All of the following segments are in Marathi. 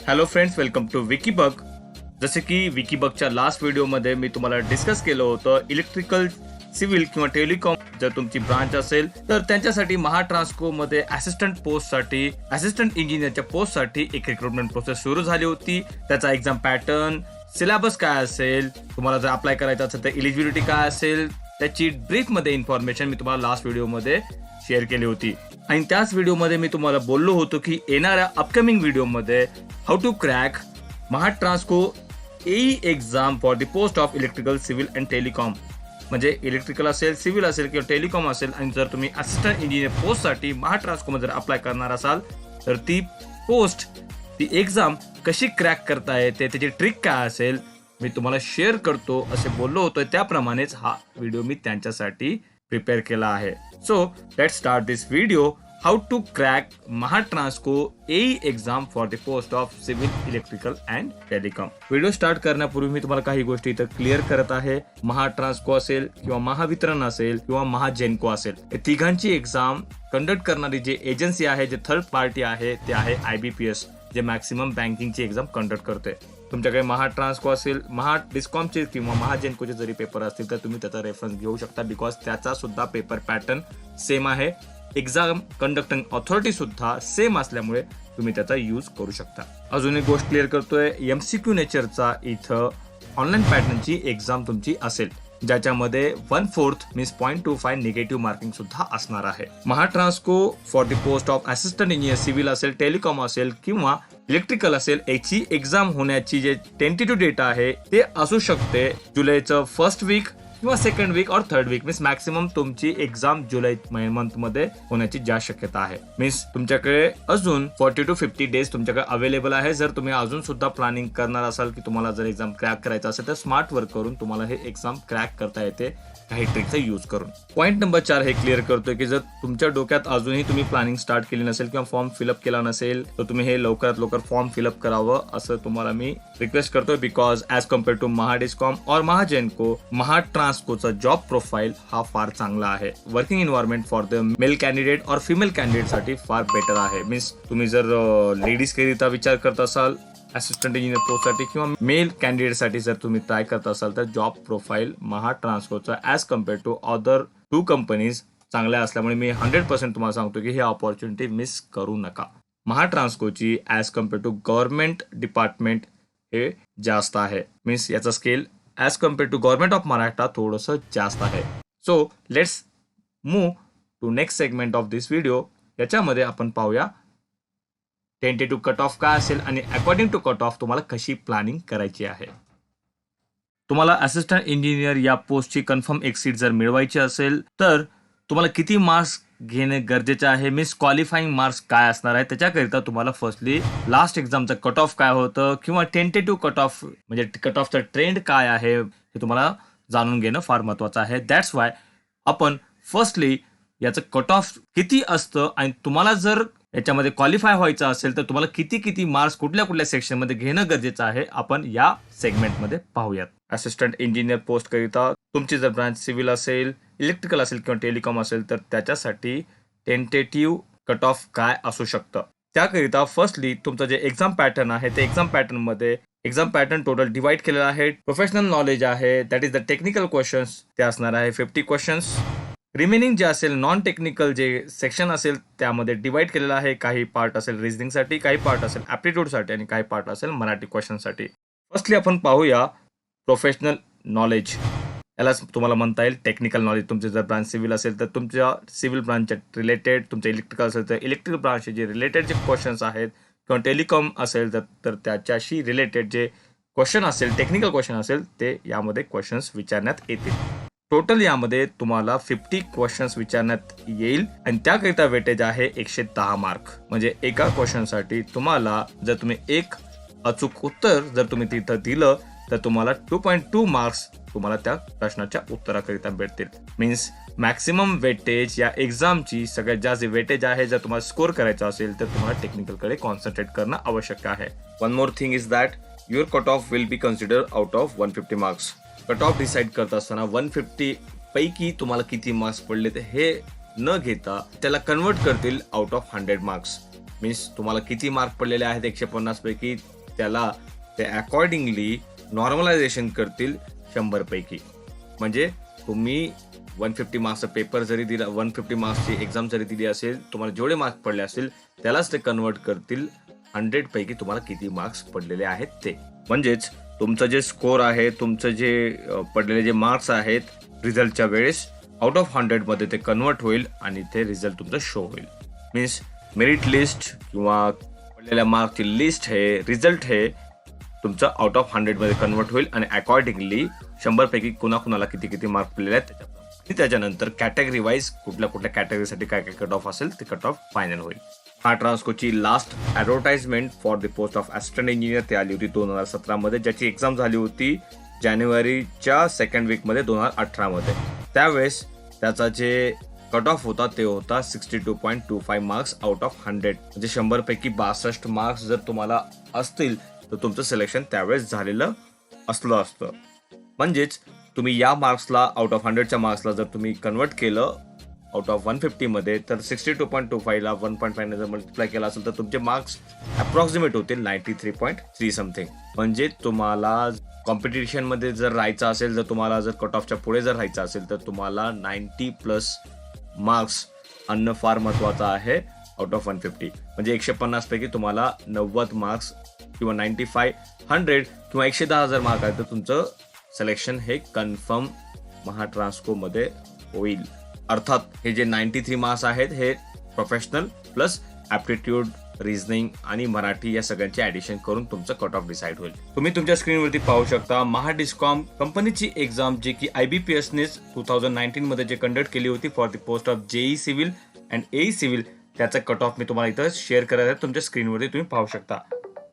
Hello friends, welcome to Wikibug. जसे की विकीबगच्या लास्ट व्हिडिओमध्ये मी तुम्हाला डिस्कस केलं होतं, इलेक्ट्रिकल, सिव्हिल किंवा टेलिकॉम जर तुमची ब्रांच असेल तर त्यांच्यासाठी महाट्रान्सको मध्ये असिस्टंट पोस्टसाठी, असिस्टंट इंजिनियरच्या पोस्टसाठी एक रिक्रुटमेंट प्रोसेस सुरू झाली होती. त्याचा एक्झाम पॅटर्न, सिलेबस काय असेल, तुम्हाला जर अप्लाय करायचं असेल तर एलिजिबिलिटी काय असेल, त्याची ब्रीफ मध्ये इन्फॉर्मेशन मी तुम्हाला लास्ट व्हिडिओमध्ये शेअर केली होती. आणि त्याच व्हिडिओमध्ये मी तुम्हाला बोललो होतो की येणाऱ्या अपकमिंग व्हिडिओमध्ये how to crack Mahatransco AE exam for the post of electrical, civil and telecom. म्हणजे इलेक्ट्रिकल असेल, सिव्हिल असेल किंवा टेलिकॉम असेल, आणि जर तुम्ही असिस्टंट इंजिनियर पोस्टसाठी महाट्रान्सकोमध्ये जर अप्लाय करणार असाल तर ती पोस्ट, ती एक्झाम कशी क्रॅक करता येते, त्याची ट्रिक काय असेल मी तुम्हाला शेअर करतो असे बोललो होतो. त्याप्रमाणेच हा व्हिडिओ मी त्यांच्यासाठी प्रिपेअर केला आहे. So let's start this video. How to crack Mahatransco AE exam for the post of civil, electrical and telecom. Video start करण्यापूर्वी मी तुम्हाला काही गोष्टी इथं क्लिअर करत आहे. महाट्रान्सको असेल किंवा महावितरण असेल किंवा महाजेनको असेल, या तिघांची एक्झाम कंडक्ट करणारी जी एजन्सी आहे, जे थर्ड पार्टी आहे, ते आहे IBPS, जे मॅक्सिमम बँकिंगची एक्झाम कंडक्ट करते. तुमच्याकडे महाट्रान्सको असेल, महाडिस्कॉमचे किंवा महाजेनकोचे जरी पेपर असतील तर तुम्ही त्याचा रेफरन्स घेऊ शकता, बिकॉज त्याचा सुद्धा पेपर पॅटर्न सेम आहे. एक्झाम कंडक्टिंग ऑथॉरिटी सुद्धा सेम असल्यामुळे तुम्ही त्याचा यूज करू शकता. अजून एक गोष्ट क्लिअर करतोय, MCQ नेचरचा इथं ऑनलाईन पॅटर्नची एक्झाम तुमची असेल, ज्याच्यामध्ये 1/4 मीन्स 0.25 निगेटिव्ह मार्किंग सुद्धा असणार आहे. Mahatransco for the post of assistant engineer, civil असेल, टेलिकॉम असेल किंवा इलेक्ट्रिकल असेल, याची एक्झाम होण्याची जे टेंटेटिव्ह डेट आहे ते असू शकते जुलैचं फर्स्ट वीक किंवा सेकंड वीक और थर्ड वीक. मीन्स मॅक्सिमम तुमची एक्झाम जुलै मंथ मध्ये होण्याची जास्त शक्यता आहे. मीन्स तुमच्याकडे अजून 40 to 50 डेज तुमच्याकडे अवेलेबल आहे. जर तुम्ही अजून सुद्धा प्लॅनिंग करणार असाल की तुम्हाला जर एक्झाम क्रॅक करायचं असेल तर स्मार्ट वर्क करून तुम्हाला हे एक्झाम क्रॅक करता येते, काही ट्रिकचा यूज करून. पॉईंट नंबर 4 हे क्लिअर करतोय की जर तुमच्या डोक्यात अजूनही तुम्ही प्लॅनिंग स्टार्ट केली नसेल किंवा फॉर्म फिलअप केला नसेल तर तुम्ही हे लवकरात लवकर फॉर्म फिलअप करावं असं तुम्हाला मी रिक्वेस्ट करतोय. Because as compare to Mahadiscom और महाजेनको, महाट्रान्सकोचा जॉब प्रोफाईल हा फार चांगला आहे. Working environment for the male candidate और फिमेल कॅन्डिडेट साठी फार बेटर आहे. मीन्स तुम्ही जर लेडीज करिता विचार करत असाल असिस्टंट इंजिनियर पोस्टसाठी किंवा मेल कॅन्डिडेटसाठी जर तुम्ही ट्राय करत असाल तर जॉब प्रोफाईल महाट्रान्सकोचा as compare to other 2 companies चांगल्या असल्यामुळे मी 100% तुम्हाला सांगतो की ही ऑपॉर्च्युनिटी मिस करू नका. महाट्रान्सकोची as compare to government department हे जास्त आहे. मीन्स याचा scale as compare to government of Maharashtra थोडंसं जास्त आहे. So let's move to next segment of this video. याच्यामध्ये आपण पाहूया टेंटेटिव्ह कट ऑफ काय असेल आणि अकॉर्डिंग टू कट ऑफ तुम्हाला कशी प्लॅनिंग करायची आहे. तुम्हाला असिस्टंट इंजिनियर या पोस्टची कन्फर्म एक सीट जर मिळवायची असेल तर तुम्हाला किती मार्क्स घेणे गरजेचे आहे, मीन्स क्वालिफाईंग मार्क्स काय असणार आहे, त्याच्याकरिता तुम्हाला फर्स्टली लास्ट एक्झामचं कट ऑफ काय होतं किंवा टेंटेटिव्ह कट ऑफ म्हणजे कट ऑफचा ट्रेंड काय आहे हे तुम्हाला जाणून घेणं फार महत्त्वाचं आहे. दॅट्स वाय आपण फर्स्टली याचं कट ऑफ किती असतं आणि तुम्हाला जर याच्यामध्ये क्वालिफाय व्हायचं असेल तर तुम्हाला किती मार्क्स कुठल्या सेक्शनमध्ये घेणं गरजेचं आहे आपण या सेगमेंटमध्ये पाहूयात. असिस्टंट इंजिनियर पोस्ट करिता तुमची जर ब्रांच सिव्हिल असेल, इलेक्ट्रिकल असेल किंवा टेलिकॉम असेल तर त्याच्यासाठी टेंटेटिव्ह कट ऑफ काय असू शकतं. त्याकरिता फर्स्टली तुमचं जे एक्झाम पॅटर्न आहे ते एक्झाम पॅटर्नमध्ये एक्झाम पॅटर्न टोटल डिवाइड केलेला आहे. प्रोफेशनल नॉलेज आहे, that is the technical questions, ते असणार आहे 50 क्वेश्चन्स. रिमेनिंग जे असेल नॉन टेक्निकल जे सेक्शन असेल त्यामध्ये डिवाइड केलेलं आहे. काही पार्ट असेल रिझनिंगसाठी, काही पार्ट असेल ॲप्टिट्यूडसाठी आणि काही पार्ट असेल मराठी क्वेश्चनसाठी. फर्स्टली आपण पाहूया प्रोफेशनल नॉलेज. याला तुम्हाला म्हणता येईल टेक्निकल नॉलेज. तुमचे जर ब्रांच सिव्हिल असेल तर तुमच्या सिव्हिल ब्रांचच्या रिलेटेड, तुमचं इलेक्ट्रिकल असेल तर इलेक्ट्रिकल ब्रांचचे जे रिलेटेड जे क्वेश्चन्स आहेत किंवा टेलिकॉम असेल तर त्याच्याशी रिलेटेड जे क्वेश्चन असेल, टेक्निकल क्वेश्चन असेल ते यामध्ये क्वेश्चन्स विचारण्यात येतील. टोटल यामध्ये तुम्हाला 50 क्वेश्चन्स विचारण्यात येईल आणि त्याकरिता वेटेज आहे 110 मार्क. म्हणजे एका क्वेश्चनसाठी तुम्हाला जर तुम्ही एक अचूक उत्तर जर तुम्ही तिथं दिलं तर तुम्हाला 2.2 मार्क्स तुम्हाला त्या प्रश्नाच्या उत्तराकरिता भेटतील. मीन्स मॅक्सिमम वेटेज या एक्झामची सगळ्यात जास्त वेटेज आहे. जर तुम्हाला स्कोर करायचं असेल तर तुम्हाला टेक्निकलकडे कॉन्सन्ट्रेट करणं आवश्यक आहे. One more thing is that your cut off will be consider out of 150 marks. Cut off decide करत असताना 150 पैकी तुम्हाला किती मार्क्स पडले ते हे न घेता त्याला कन्वर्ट करतील आउट ऑफ 100 मार्क्स. मीन्स तुम्हाला किती मार्क पडलेले आहेत 150 पैकी, त्याला ते अकॉर्डिंगली नॉर्मलायझेशन करतील 100 पैकी. म्हणजे तुम्ही 150 मार्क्सचा पेपर जरी दिला, 150 मार्क्सची एक्झाम जरी दिली असेल, तुम्हाला जेवढे मार्क्स पडले असेल त्यालाच ते कन्वर्ट करतील 100 पैकी तुम्हाला किती मार्क्स पडलेले आहेत ते. म्हणजेच तुमचं जे स्कोर आहे, तुमचं जे पडलेले जे मार्क्स आहेत रिझल्टच्या वेळेस आउट ऑफ 100 मध्ये ते कन्वर्ट होईल आणि ते रिझल्ट तुमचं शो होईल. मीन्स मेरिट लिस्ट किंवा पडलेल्या मार्कची लिस्ट हे रिझल्ट हे तुमचं आउट ऑफ 100 मध्ये कन्वर्ट होईल आणि अकॉर्डिंगली 100 पैकी कुणाकुणाला किती किती मार्क पडलेले आहेत त्याच्यानंतर कॅटेगरी वाईज कुठल्या कुठल्या कॅटेगरीसाठी काय काय कट ऑफ असेल ते कट ऑफ फायनल होईल. महाट्रान्सकोची last advertisement for the post of assistant engineer ती आली होती 2017 मध्ये, ज्याची एक्झाम झाली होती जानेवारीच्या सेकंड वीक मध्ये 2018 मध्ये. त्यावेळेस त्याचा जे कट ऑफ होता ते होता 62.25 मार्क्स आउट ऑफ 100. म्हणजे 100 पैकी 62 मार्क्स जर तुम्हाला असतील तर तुमचं सिलेक्शन त्यावेळेस झालेलं असतं. म्हणजेच तुम्ही या मार्क्सला आउट ऑफ 100च्या मार्क्सला जर तुम्ही कन्वर्ट केलं आउट ऑफ 150 मध्ये तर 62.25 ला 1.5 ने जर मल्टिप्लाय केला असेल तर तुमचे मार्क्स अप्रॉक्सिमेट होतील 93.3 समथिंग. म्हणजे तुम्हाला कॉम्पिटिशन मध्ये जर राहायचं असेल, जर तुम्हाला जर कट ऑफच्या पुढे जर राहायचं असेल तर तुम्हाला 90+ मार्क्स आणणं फार महत्वाचं आहे आउट ऑफ 150. म्हणजे 150 पैकी तुम्हाला 90 मार्क्स किंवा 95, 100 किंवा 110 जर मार्क आहे तर तुमचं सिलेक्शन हे कन्फर्म महाट्रान्सको मध्ये होईल. अर्थात हे जे 93 मार्क्स आहेत हे प्रोफेशनल प्लस ॲप्टिट्यूड, रिझनिंग आणि मराठी या सगळ्यांचे ऍडिशन करून तुमचं कट ऑफ डिसाईड होईल. तुम्ही तुमच्या स्क्रीनवरती पाहू शकता महाडिस्कॉम कंपनीची एक्झाम जी की IBPS ने 2019 मध्ये जे कंडक्ट केली होती for the post of JEE civil and AE civil, त्याचा कट ऑफ मी तुम्हाला इथं शेअर करत आहे. तुमच्या स्क्रीनवरती तुम्ही पाहू शकता.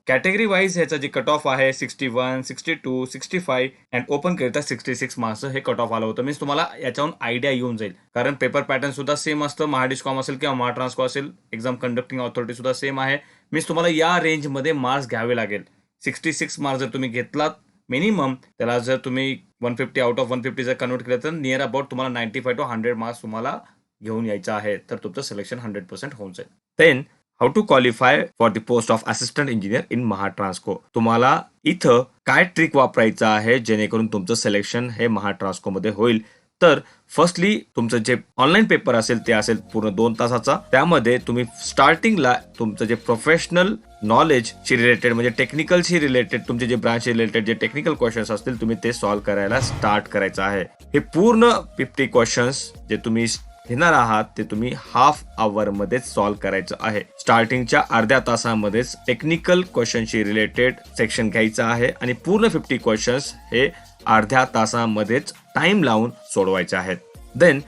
कॅटेगरी वाईज ह्याचा जे कट ऑफ आहे 61, 62, 65 अँड ओपन करिता 66 मार्क्स हे कट ऑफ आलं होतं. मीन्स तुम्हाला याच्यावरून आयडिया येऊन जाईल, कारण पेपर पॅटर्न सुद्धा सेम असतं. महाडिस्कॉम असेल किंवा महाट्रान्सको असेल, एक्झाम कंडक्टिंग ऑथॉरिटी सुद्धा सेम आहे. मीन्स तुम्हाला या रेंजमध्ये मार्क्स घ्यावे लागेल. 66 मार्क्स जर तुम्ही घेतलात मिनिमम, त्याला जर तुम्ही 150 आउट ऑफ 150 जर कन्वर्ट केलं तर नियर अबाउट तुम्हाला 95 to 100 मार्क्स तुम्हाला घेऊन यायचं आहे, तर तुमचं सिलेक्शन 100% होऊन जाईल. Then how to qualify for the post of assistant engineer in Mahatransco. तुम्हाला इथं काय ट्रिक वापरायचं आहे जेणेकरून तुमचं सिलेक्शन हे महाट्रान्सको मध्ये होईल. तर फर्स्टली तुमचं जे ऑनलाईन पेपर असेल ते असेल पूर्ण 2 तासाचा. त्यामध्ये तुम्ही स्टार्टिंगला तुमचं जे प्रोफेशनल नॉलेजशी रिलेटेड म्हणजे टेक्निकलशी रिलेटेड तुमचे जे ब्रांच रिलेटेड जे टेक्निकल क्वेश्चन्स असतील तुम्ही ते सॉल्व्ह करायला स्टार्ट करायचं आहे. हे पूर्ण 50 क्वेश्चन्स जे तुम्ही घेणार आहात ते तुम्ही हाफ आवर मध्ये सॉल्व्ह करायचं आहे. स्टार्टिंगच्या अर्ध्या तासामध्येच टेक्निकल क्वेश्चनशी रिलेटेड सेक्शन घ्यायचं आहे आणि पूर्ण 50 क्वेश्चन्स हे अर्ध्या तासामध्येच टाइम लावून सोडवायचे आहेत. देन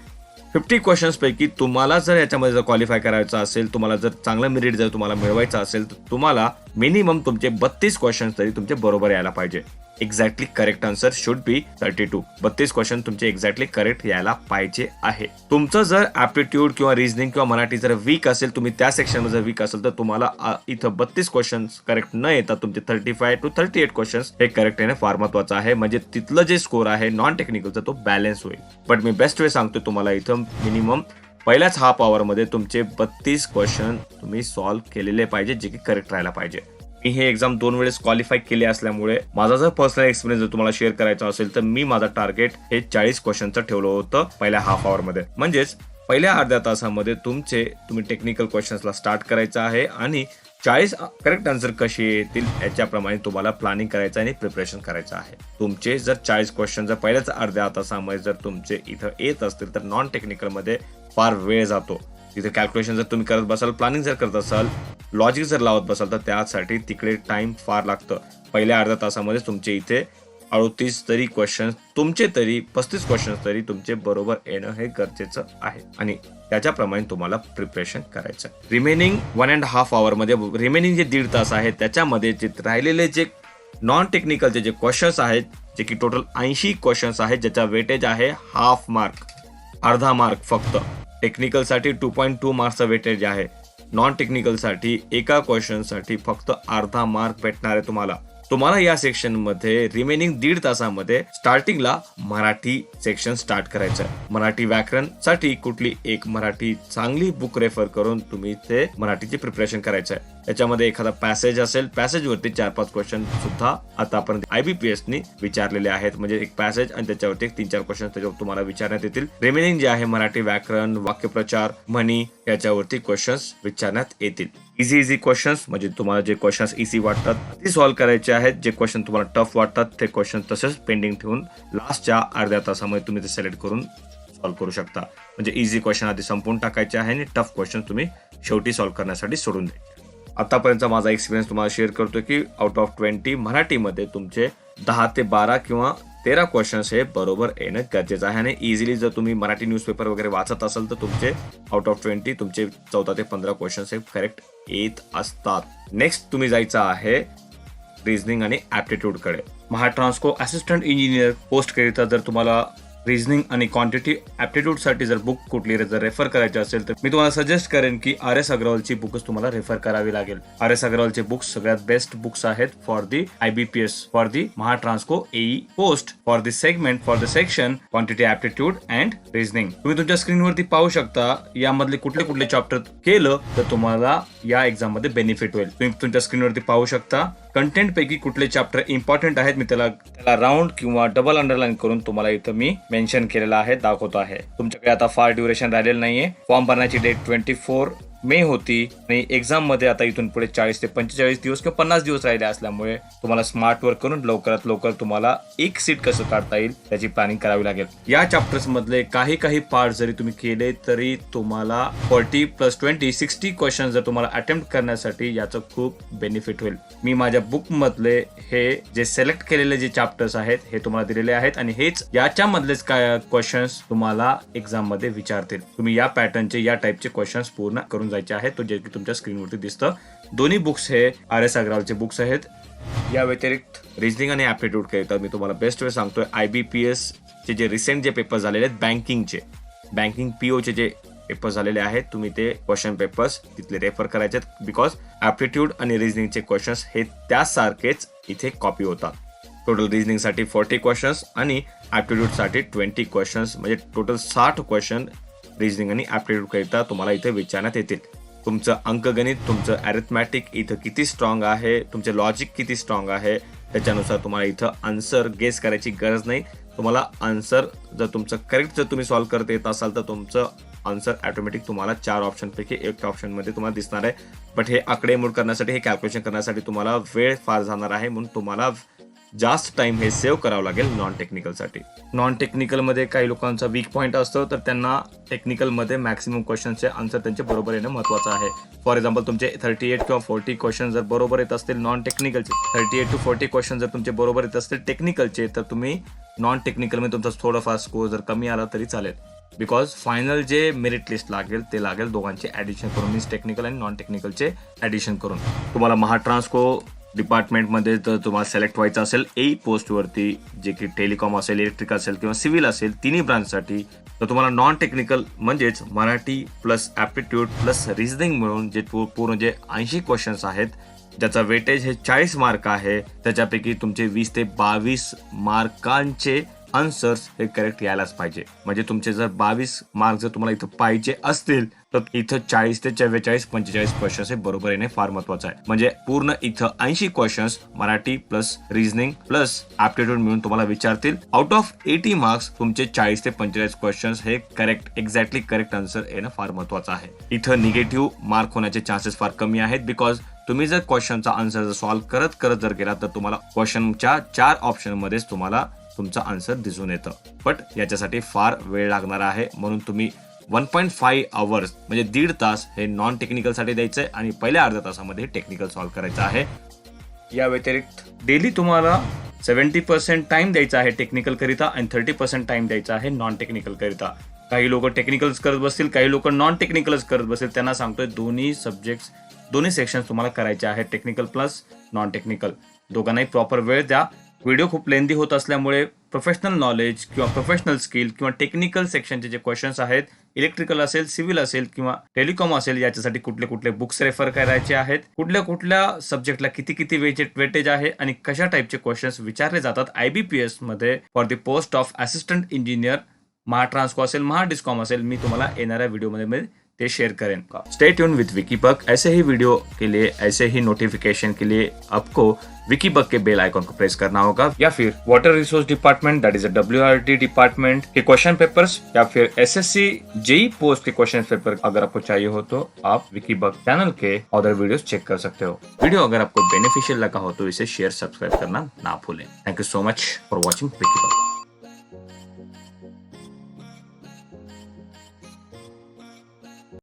50 क्वेश्चन्स पैकी तुम्हाला जर याच्यामध्ये जर क्वालिफाय करायचं असेल, तुम्हाला जर चांगलं मेरिट जर तुम्हाला मिळवायचं असेल तर तुम्हाला मिनिमम तुमचे 32 क्वेश्चन्स तरी तुमचे बरोबर यायला पाहिजे. Exactly correct answer should be 32. 32 question तुमचे एक्झॅक्टली करेक्ट यायला पाहिजे आहे. तुमचं जर ॲप्टिट्यूड किंवा रिझनिंग किंवा मराठी जर वीक असेल, तुम्ही त्या सेक्शनमध्ये जर वीक असेल तर तुम्हाला इथं 32 क्वेश्चन्स करेक्ट न येता तुमचे 35 to 38 क्वेश्चन्स हे करेक्ट येणं फार महत्वाचं आहे. म्हणजे तिथलं जे स्कोर आहे नॉन टेक्निकलचा तो बॅलन्स होईल. बट मी बेस्ट वे सांगतो तुम्हाला, इथं मिनिमम पहिल्याच हाफ आवर मध्ये तुमचे 32 क्वेश्चन तुम्ही सॉल्व्ह केलेले पाहिजे, जे की करेक्ट राहायला पाहिजे. मी हे एक्झाम 2 वेळेस क्वालिफाय केले असल्यामुळे माझा जर पर्सनल एक्सपिरियन्स जर तुम्हाला शेअर करायचा असेल तर मी माझं टार्गेट हे 40 क्वेश्चनचं ठेवलं होतं पहिल्या हाफ आवर मध्ये. म्हणजेच पहिल्या अर्ध्या तासामध्ये तुम्ही टेक्निकल क्वेश्चन्सला स्टार्ट करायचं आहे आणि 40 करेक्ट आन्सर कसे येतील याच्याप्रमाणे तुम्हाला प्लॅनिंग करायचं आणि प्रिपरेशन करायचं आहे. तुमचे जर 40 क्वेश्चन जर पहिल्याच अर्ध्या तासामध्ये जर तुमचे इथं येत असतील तर नॉन टेक्निकल मध्ये फार वेळ जातो. तिथे कॅल्क्युलेशन जर तुम्ही करत बसाल, प्लॅनिंग जर करत असाल, लॉजिक जर लावत बसाल तर त्यासाठी तिकडे टाइम फार लागतं. पहिल्या अर्ध्या तासामध्ये तुमचे इथे 38 तरी क्वेश्चन तुमचे तरी 35 क्वेश्चन तरी तुमचे बरोबर येणं हे गरजेचं आहे आणि त्याच्याप्रमाणे तुम्हाला प्रिपरेशन करायचं. रिमेनिंग 1.5 आवर मध्ये रिमेनिंग जे 1.5 तास आहे त्याच्यामध्ये जे राहिलेले जे नॉन टेक्निकलचे जे क्वेश्चन्स आहेत, जे की टोटल 80 क्वेश्चन्स आहेत, ज्याचा वेटेज आहे हाफ मार्क, अर्धा मार्क फक्त. टेक्निकलसाठी 2.2 मार्क्सचा वेटेज आहे. नॉन टेक्निकलसाठी एका क्वेश्चनसाठी फक्त अर्धा मार्क भेटणार आहे तुम्हाला. तुम्हाला या सेक्शन मध्ये रिमेनिंग 1.5 तासामध्ये स्टार्टिंगला मराठी सेक्शन स्टार्ट करायचं आहे. मराठी व्याकरण साठी कुठली एक मराठी चांगली बुक रेफर करून तुम्ही ते मराठीची प्रिपरेशन करायचं आहे. याच्यामध्ये एखादा पॅसेज असेल, पॅसेज वरती 4-5 क्वेश्चन सुद्धा आतापर्यंत IBPS नी विचारलेले आहेत. म्हणजे एक पॅसेज आणि त्याच्यावरती 3-4 क्वेश्चन त्याच्यावर तुम्हाला विचारण्यात येतील. रिमेनिंग जे आहे मराठी व्याकरण, वाक्यप्रचार, म्हणी याच्यावरती क्वेश्चन्स विचारण्यात येतील. इझी क्वेश्चन्स म्हणजे तुम्हाला जे क्वेश्चन्स इझी वाटतात ते सॉल्व्ह करायचे आहेत. जे क्वेश्चन तुम्हाला टफ वाटतात ते क्वेश्चन तसेच पेंडिंग ठेवून लास्टच्या अर्ध्या तासामध्ये तुम्ही ते सिलेक्ट करून सॉल्व्ह करू शकता. म्हणजे इझी क्वेश्चन आधी संपवून टाकायचे आहे आणि टफ क्वेश्चन तुम्ही शेवटी सॉल्व्ह करण्यासाठी सोडून द्यायचे. आतापर्यंतचा माझा एक्सपिरियन्स तुम्हाला शेअर करतो की आउट ऑफ 20 मराठीमध्ये तुमचे 10 ते 12 किंवा 13 क्वेश्चन्स हे बरोबर येणं गरजेचं आहे. आणि इझिली जर तुम्ही मराठी न्यूजपेपर वगैरे वाचत असाल तर तुमचे आउट ऑफ 20 तुमचे 14 ते 15 क्वेश्चन्स हे करेक्ट येत असतात. नेक्स्ट तुम्ही जायचं आहे रिझनिंग आणि ऍप्टिट्यूड कडे. महाट्रान्सको असिस्टंट इंजिनियर पोस्ट करिता जर तुम्हाला रिझनिंग आणि क्वांटिटी ऍप्टिट्यूड साठी जर बुक कुठली जर रेफर करायची असेल तर मी तुम्हाला सजेस्ट करेन की RS अग्रवालची बुकच तुम्हाला रेफर करावी लागेल. RS अग्रवालचे बुक्स सगळ्यात बेस्ट बुक्स आहेत for the IBPS, for the Mahatransco AE post, for the segment, for the section quantity aptitude and reasoning. तुम्ही तुमच्या स्क्रीनवरती पाहू शकता यामधले कुठले चॅप्टर केलं तर तुम्हाला या एक्झाम मध्ये बेनिफिट होईल. तुम्ही तुमच्या स्क्रीनवरती पाहू शकता कंटेंट पैकी कुठले चॅप्टर इम्पॉर्टंट आहेत. मी त्याला राऊंड किंवा डबल अंडरलाईन करून तुम्हाला इथं मी मेन्शन केलेला आहे, दाखवतो आहे. तुमच्याकडे आता फार ड्युरेशन राहिलेलं नाहीये. फॉर्म भरण्याची डेट 24 मे होती आणि एक्झाम मध्ये आता इथून पुढे 40 ते 45 दिवस किंवा 50 दिवस राहिले असल्यामुळे तुम्हाला स्मार्ट वर्क करून लवकरात लवकर तुम्हाला एक सीट कसं काढता येईल त्याची प्लॅनिंग करावी लागेल. या चॅप्टर्स मधले काही पार्ट जरी तुम्ही केले तरी तुम्हाला 40 + 20 60 क्वेश्चन जर तुम्हाला अटेम्प्ट करण्यासाठी याचं खूप बेनिफिट होईल. मी माझ्या बुक मधले हे जे सिलेक्ट केलेले जे चॅप्टर्स आहेत हे तुम्हाला दिलेले आहेत आणि हेच याच्या मधलेच काय क्वेश्चन्स तुम्हाला एक्झाम मध्ये विचारतील. तुम्ही या पॅटर्नचे या टाइपचे क्वेश्चन्स पूर्ण करून जायचे आहेत. तो जे की तुमच्या स्क्रीनवरती दिसतं. दोन्ही बुक्स हे RS अग्रवालचे बुक्स आहेत. या व्यतिरिक्त रिझनिंग आणि ऍप्टिट्यूड करिता मी तुम्हाला बेस्ट वे सांगतोय IBPS चे जे रिसेंट जे पेपर झालेले आहेत बँकिंग PO चे जे पेपर झालेले आहेत तुम्ही ते क्वेश्चन पेपर्स तिथले रेफर करायचे बिकॉज ऍप्टिट्यूड आणि रिझनिंगचे क्वेश्चन्स हे त्यासारखेच इथे कॉपी होतात. टोटल रिझनिंग साठी 40 क्वेश्चन्स आणि ऍप्टिट्यूड साठी 20 क्वेश्चन्स म्हणजे टोटल 60 क्वेश्चन रिझनिंग आणि ऍप्टिट्यूड करिता तुम्हाला इथे विचारण्यात येतील. तुमचं अंकगणित, तुमचं अरिथमॅटिक इथं किती स्ट्रॉंग आहे, तुमचे लॉजिक किती स्ट्रॉंग आहे त्याच्यानुसार तुम्हाला इथं आन्सर गेस करायची गरज नाही. तुम्हाला आन्सर जर तुमचं करेक्ट जर तुम्ही सॉल्व्ह करत येत असाल तर तुमचं आन्सर ऑटोमॅटिक तुम्हाला 4 ऑप्शन पैकी एक ऑप्शन मध्ये तुम्हाला दिसणार आहे. बट हे आकडेमोड करण्यासाठी, हे कॅल्क्युलेशन करण्यासाठी तुम्हाला वेळ फार जाणार आहे. म्हणून तुम्हाला जास्त टाइम हे सेव्ह करावं लागेल नॉन टेक्निकल साठी. नॉन टेक्निकल मध्ये काही लोकांचा वीक पॉईंट असतो तर त्यांना टेक्निकल मध्ये मॅक्सिमम क्वेश्चनचे आन्सर त्यांचे बरोबर येणं महत्वाचं आहे. फॉर एक्झाम्पल तुमचे 38 किंवा 40 क्वेश्चन जर बरोबर येत असतील नॉन टेक्निकलचे, 38 to 40 क्वेश्चन जर तुमचे बरोबर येत असतील टेक्निकलचे तर तुम्ही नॉन टेक्निकल मध्ये तुमचा थोडाफार स्कोर जर कमी आला तरी चालेल. बिकॉज फायनल जे मेरिट लिस्ट लागेल ते लागेल दोघांचे ऍडिशन करून, मीन्स टेक्निकल आणि नॉन टेक्निकलचे ऍडिशन करून. तुम्हाला महाट्रान्सको डिपार्टमेंटमध्ये जर तुम्हाला सिलेक्ट व्हायचं असेल AE पोस्टवरती जे की टेलिकॉम असेल, इलेक्ट्रिक असेल किंवा सिव्हिल असेल तिन्ही ब्रांचसाठी तर तुम्हाला नॉन टेक्निकल म्हणजेच Marathi plus aptitude plus reasoning मिळून जे पूर्ण जे 80 क्वेश्चन्स आहेत ज्याचा वेटेज हे 40 मार्क आहे त्याच्यापैकी तुमचे 20 ते 22 मार्कांचे आन्सर्स हे करेक्ट यायलाच पाहिजे. म्हणजे तुमचे जर 22 मार्क जर तुम्हाला इथं पाहिजे असतील तर इथं 40 ते 44 45 क्वेश्चन्स हे बरोबर येणे फार महत्वाचं आहे. म्हणजे पूर्ण इथं 80 questions Marathi plus reasoning plus aptitude मिळून तुम्हाला विचारतील. आउट ऑफ 80 मार्क्स तुमचे 40 ते 45 क्वेश्चन्स हे एक्झॅक्टली करेक्ट आन्सर येणं फार महत्वाचं आहे. इथं निगेटिव्ह मार्क होण्याचे चान्सेस फार कमी आहेत बिकॉज तुम्ही जर क्वेश्चनचा आन्सर जर सॉल्व्ह करत जर गेला तर तुम्हाला क्वेश्चनच्या 4 ऑप्शन मध्येच तुम्हाला तुमचा आन्सर दिसून येतं. बट याच्यासाठी फार वेळ लागणार आहे म्हणून तुम्ही 1.5 आवर्स म्हणजे 1.5 तास हे नॉन टेक्निकल साठी द्यायचं आहे आणि पहिल्या अर्ध्या तासामध्ये टेक्निकल सॉल्व्ह करायचं आहे. या व्यतिरिक्त डेली तुम्हाला 70% टाइम द्यायचा आहे टेक्निकल करिता आणि 30% टाइम द्यायचा आहे नॉन टेक्निकल करिता. काही लोक टेक्निकल्स करत बसतील, काही लोक नॉन टेक्निकल्स करत बसतील. त्यांना सांगतोय दोन्ही सेक्शन्स तुम्हाला करायचे आहेत, टेक्निकल प्लस नॉन टेक्निकल. दोघांनाही प्रॉपर वेळ द्या. व्हिडिओ खूप लेंदी होत असल्यामुळे प्रोफेशनल नॉलेज किंवा प्रोफेशनल स्किल किंवा टेक्निकल सेक्शनचे जे क्वेश्चन्स आहेत इलेक्ट्रिकल असेल, सिव्हिल असेल किंवा टेलिकॉम असेल, याच्यासाठी कुठले कुठले बुक्स रेफर करायचे आहेत, कुठल्या कुठल्या सब्जेक्टला किती किती वेटेज आहे आणि कशा टाईपचे क्वेश्चन्स विचारले जातात IBPS मध्ये for the post of assistant engineer, Mahatransco असेल, महाडिस्कॉम असेल, मी तुम्हाला येणाऱ्या व्हिडिओमध्ये ते शेयर करें। स्टे ट्यून विद विकीबग। ऐसे ही वीडियो के लिए, ऐसे ही नोटिफिकेशन के लिए आपको विकीबग के बेल आइकॉन को प्रेस करना होगा, या फिर water resource department that is a WRD department K question papers, या फिर SSC JEE पोस्ट के क्वेश्चन पेपर अगर आपको चाहिए हो तो आप विकीबग चैनल के अदर वीडियोस चेक कर सकते हो। वीडियो अगर आपको बेनिफिशियल लगा हो तो इसे शेयर, सब्सक्राइब करना ना भूलें। Thank you so much for watching विकीबग।